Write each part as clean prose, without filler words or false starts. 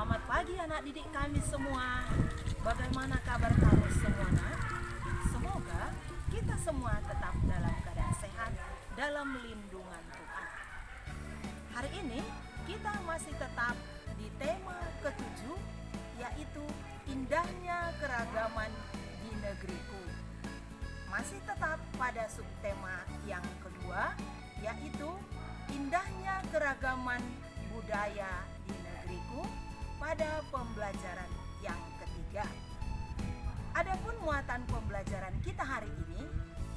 Selamat pagi anak didik kami semua. Bagaimana kabar kamu semua nak? Semoga kita semua tetap dalam keadaan sehat dalam lindungan Tuhan. Hari ini kita masih tetap di tema ketujuh, yaitu indahnya keragaman di negeriku. Masih tetap pada subtema yang kedua, yaitu indahnya keragaman budaya di negeriku pada pembelajaran yang ketiga. Adapun muatan pembelajaran kita hari ini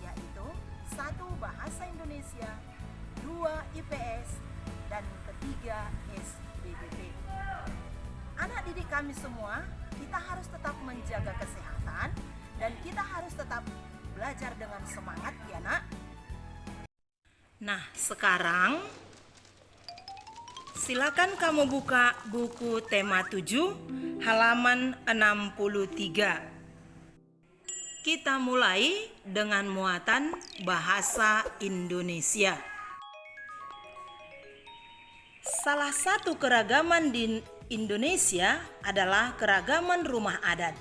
yaitu 1 Bahasa Indonesia, 2 IPS, dan 3 SBBP. Anak didik kami semua, kita harus tetap menjaga kesehatan dan kita harus tetap belajar dengan semangat ya nak. Nah, sekarang silakan kamu buka buku tema 7 halaman 63. Kita mulai dengan muatan bahasa Indonesia. Salah satu keragaman di Indonesia adalah keragaman rumah adat.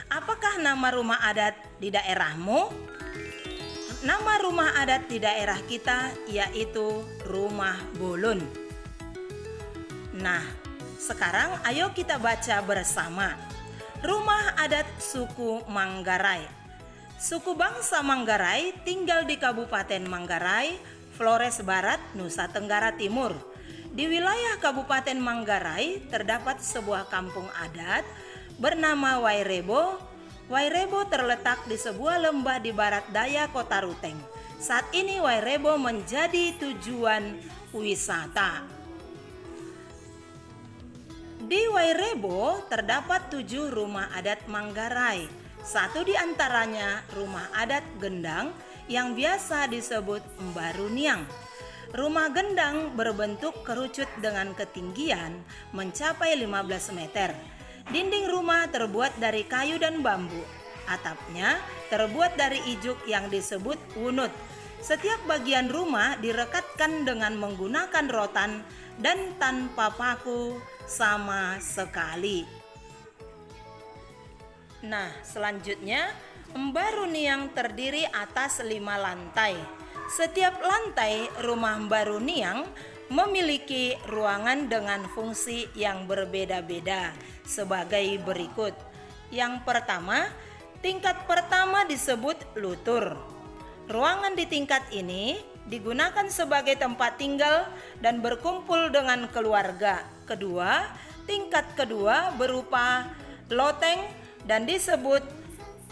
Apakah nama rumah adat di daerahmu? Nama rumah adat di daerah kita yaitu Rumah Bolon. Nah, sekarang ayo kita baca bersama. Rumah adat suku Manggarai. Suku bangsa Manggarai tinggal di Kabupaten Manggarai, Flores Barat, Nusa Tenggara Timur. Di wilayah Kabupaten Manggarai terdapat sebuah kampung adat bernama Wairebo. Wairebo terletak di sebuah lembah di barat daya kota Ruteng. Saat ini Wairebo menjadi tujuan wisata. Di Wairebo terdapat 7 rumah adat Manggarai. Satu di antaranya rumah adat Gendang yang biasa disebut Mbaruniang. Rumah Gendang berbentuk kerucut dengan ketinggian mencapai 15 meter. Dinding rumah terbuat dari kayu dan bambu. Atapnya terbuat dari ijuk yang disebut wunut. Setiap bagian rumah direkatkan dengan menggunakan rotan dan tanpa paku sama sekali. Nah, selanjutnya Mbaruniang terdiri atas 5 lantai. Setiap lantai rumah Mbaruniang memiliki ruangan dengan fungsi yang berbeda-beda sebagai berikut. Yang pertama, tingkat pertama disebut lutur. Ruangan di tingkat ini digunakan sebagai tempat tinggal dan berkumpul dengan keluarga. Kedua, tingkat kedua berupa loteng dan disebut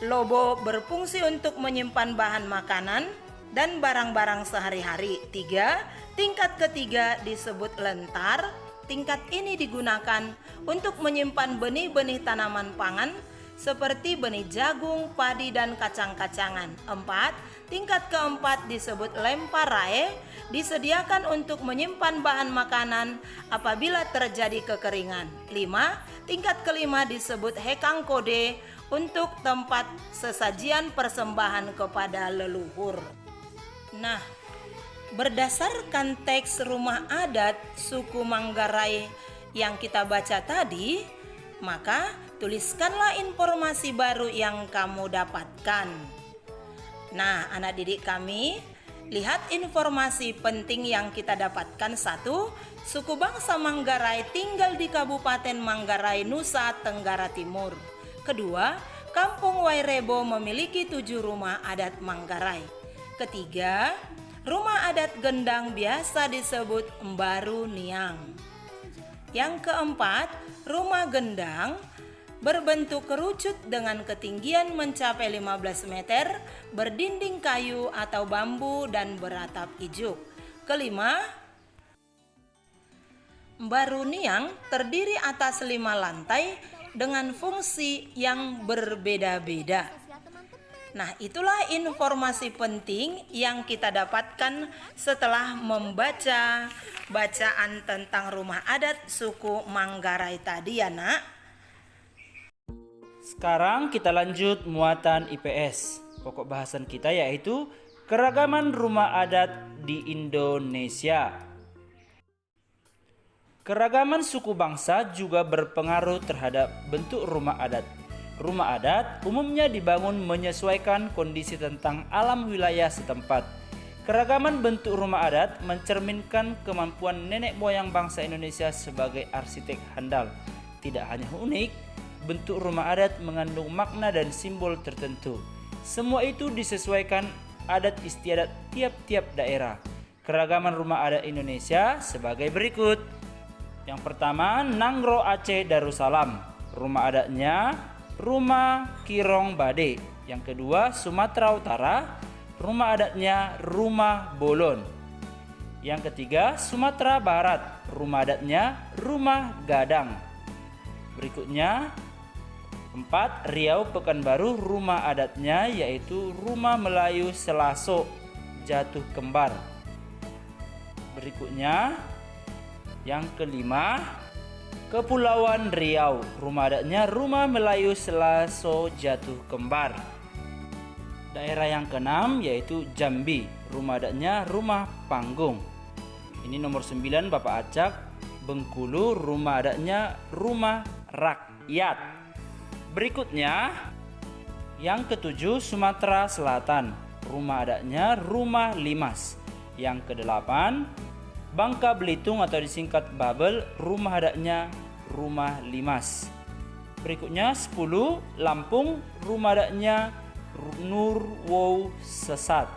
lobo, berfungsi untuk menyimpan bahan makanan dan barang-barang sehari-hari. 3. Tingkat ketiga disebut lentar. Tingkat ini digunakan untuk menyimpan benih-benih tanaman pangan seperti benih jagung, padi, dan kacang-kacangan. 4. Tingkat keempat disebut lempar rae, disediakan untuk menyimpan bahan makanan apabila terjadi kekeringan. 5. Tingkat kelima disebut hekang kode, untuk tempat sesajian persembahan kepada leluhur. Nah, berdasarkan teks rumah adat suku Manggarai yang kita baca tadi, maka tuliskanlah informasi baru yang kamu dapatkan. Nah, anak didik kami, lihat informasi penting yang kita dapatkan. 1. Suku bangsa Manggarai tinggal di Kabupaten Manggarai, Nusa Tenggara Timur. Kedua, Kampung Wairebo memiliki 7 rumah adat Manggarai. Ketiga, rumah adat Gendang biasa disebut Mbaruniang. Yang keempat, rumah Gendang berbentuk kerucut dengan ketinggian mencapai 15 meter, berdinding kayu atau bambu dan beratap ijuk. Kelima, Mbaruniang terdiri atas 5 lantai dengan fungsi yang berbeda-beda. Nah, itulah informasi penting yang kita dapatkan setelah membaca bacaan tentang rumah adat suku Manggarai tadi ya nak. Sekarang kita lanjut muatan IPS. Pokok bahasan kita yaitu keragaman rumah adat di Indonesia. Keragaman suku bangsa juga berpengaruh terhadap bentuk rumah adat. Rumah adat umumnya dibangun menyesuaikan kondisi tentang alam wilayah setempat. Keragaman bentuk rumah adat mencerminkan kemampuan nenek moyang bangsa Indonesia sebagai arsitek handal. Tidak hanya unik, bentuk rumah adat mengandung makna dan simbol tertentu. Semua itu disesuaikan adat istiadat tiap-tiap daerah. Keragaman rumah adat Indonesia sebagai berikut. Yang pertama, Nangro Aceh Darussalam. Rumah adatnya Rumah Kirong Bade. Yang kedua, Sumatera Utara. Rumah adatnya Rumah Bolon. Yang ketiga, Sumatera Barat. Rumah adatnya Rumah Gadang. Berikutnya 4. Riau Pekanbaru. Rumah adatnya yaitu Rumah Melayu Selaso Jatuh Kembar. Berikutnya yang kelima, Kepulauan Riau. Rumah adatnya Rumah Melayu Selaso Jatuh Kembar. Daerah yang keenam yaitu Jambi. Rumah adatnya Rumah Panggung. Ini nomor 9 Bapak Acak. Bengkulu. Rumah adatnya Rumah Rakyat. Berikutnya yang ketujuh, Sumatera Selatan. Rumah adatnya Rumah Limas. Yang kedelapan, Bangka Belitung atau disingkat Babel. Rumah adatnya Rumah Limas. Berikutnya 10, Lampung. Rumah adatnya Nurwow Sesat.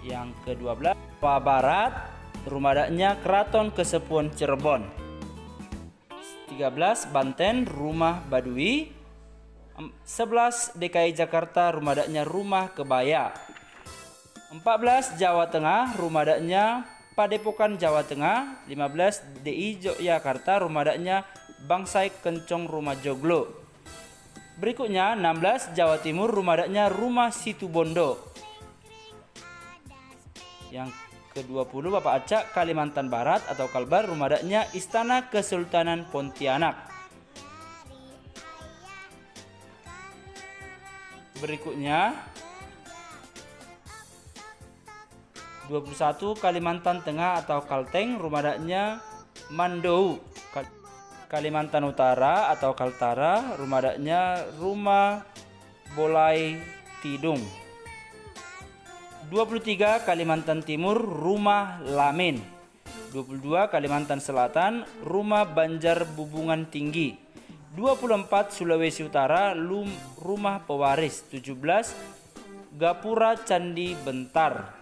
Yang ke-12, Jawa Barat. Rumah adatnya Keraton Kesepuan Cirebon. 13, Banten. Rumah Baduy. 11, DKI Jakarta. Rumah adatnya Rumah Kebaya. 14, Jawa Tengah. Rumah adatnya Padepokan Jawa Tengah. 15, DI Yogyakarta. Rumah adatnya Bangsai Kencong Rumah Joglo. Berikutnya 16, Jawa Timur. Rumah adatnya Rumah Situbondo. Yang ke-20 Bapak Acak, Kalimantan Barat atau Kalbar. Rumah adatnya Istana Kesultanan Pontianak. Berikutnya 21, Kalimantan Tengah atau Kalteng. Rumah adatnya Mandou. Kalimantan Utara atau Kaltara. Rumah adatnya Rumah Bolai Tidung. 23, Kalimantan Timur. Rumah Lamin. 22, Kalimantan Selatan. Rumah Banjar Bubungan Tinggi. 24, Sulawesi Utara. Rumah Pewaris. 17, Gapura Candi Bentar.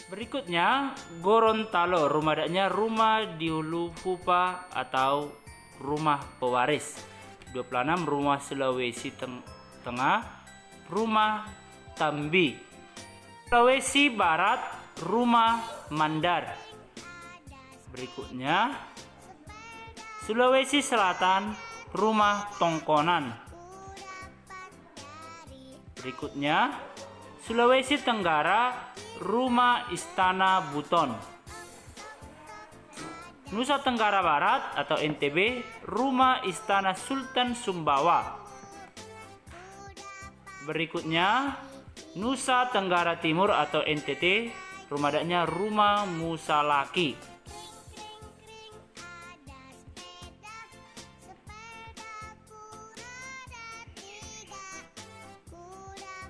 Berikutnya Gorontalo. Rumah adatnya Rumah Dihulufupa atau Rumah Pewaris. 26, Rumah Sulawesi Tengah. Rumah Tambi. Sulawesi Barat. Rumah Mandar. Berikutnya Sulawesi Selatan. Rumah Tongkonan. Berikutnya Sulawesi Tenggara. Rumah Istana Buton. Nusa Tenggara Barat atau NTB. Rumah Istana Sultan Sumbawa. Berikutnya Nusa Tenggara Timur atau NTT. Rumah adatnya Rumah Musalaki.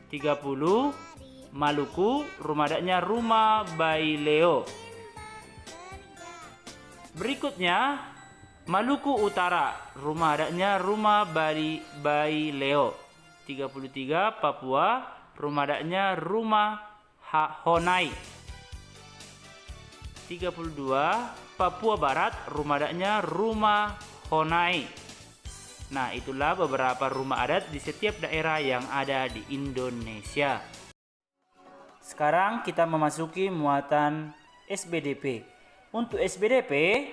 (30) Maluku. Rumah adatnya Rumah Baileo. Berikutnya Maluku Utara. Rumah adatnya Rumah Baileo. 33, Papua. Rumah adatnya Rumah Honai. 32, Papua Barat. Rumah adatnya Rumah Honai. Nah, itulah beberapa rumah adat di setiap daerah yang ada di Indonesia. Sekarang kita memasuki muatan SBDP. Untuk SBDP,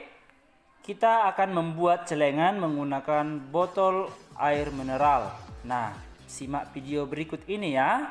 kita akan membuat celengan menggunakan botol air mineral. Nah, simak video berikut ini ya.